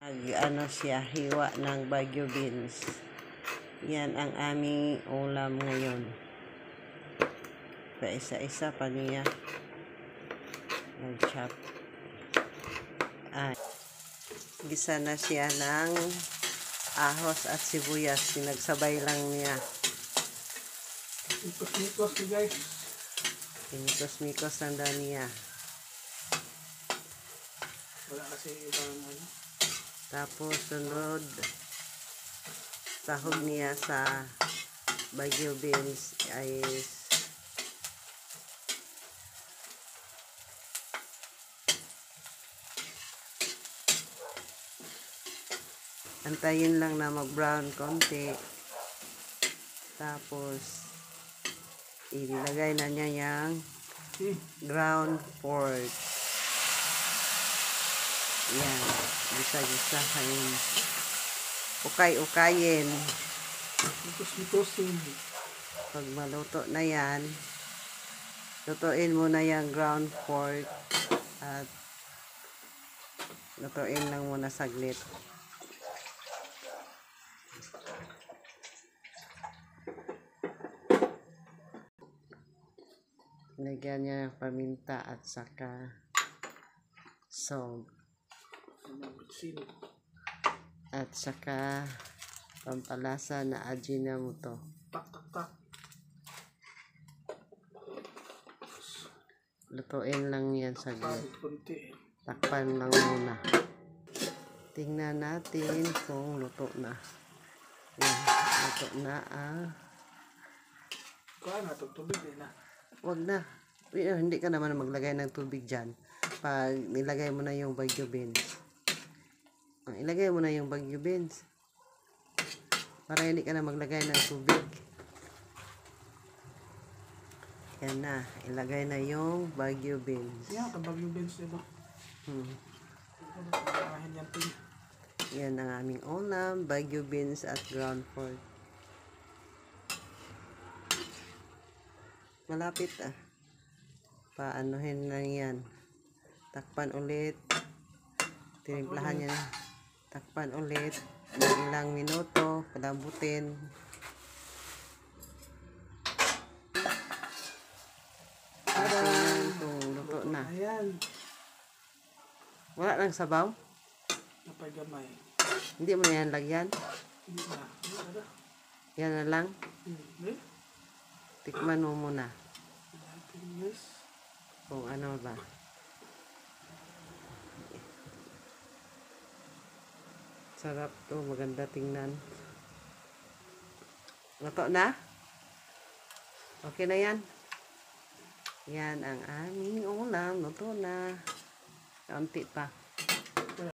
Ano siya, hiwa ng Baguio beans. Yan ang aming ulam ngayon. Paisa-isa pa niya. Nag-chop. Gisa na siya ng ahos at sibuyas. Sinagsabay lang niya. Mikos-mikos guys. Mikos-mikos ang niya. Wala kasi ibang ano. Tapos sunod, sahog niya sa Baguio beans ay antayin lang na mag-brown konti. Tapos ilagay na niya yung ground pork. Yan, gisa-gisahin. Ukay-ukayin. Mikos-mikosin. Pag maluto na yan, lutuin mo na yung ground pork at lutuin lang muna saglit. Lagyan niya ng paminta at saka salt. At saka pampalasa na Ajinomoto. Tak. Lutuin lang yan saglit. Kunti. Takpan lang muna. Tingnan natin kung luto na. Yan, luto na Kuha na itong tubig na. Wag na. Hindi ka naman maglagay ng tubig dyan. Pag nilagay mo na yung Baguio beans. Ilagay mo na yung Baguio beans. Para hindi ka na maglagay ng tubig. Yan na. Ilagay na yung Baguio beans. Yan, ang Baguio beans diba? Yan ang aming ulam. Baguio beans at ground pork. Malapit Paanuhin lang yan. Takpan ulit. Tinimplahan niya na. Takpan ulit. Ilang minuto. Palambutin. Tingnan kung luto na. Ayan. Wala lang sabaw? Napagamay. Hindi mo na yan lagyan? Hindi na. Yan na lang? Tikman mo muna. Kung ano ba. Sarap to, maganda tingnan. Luto na? Okay na yan? Yan ang aming ulam. Luto na. Kaunti pa.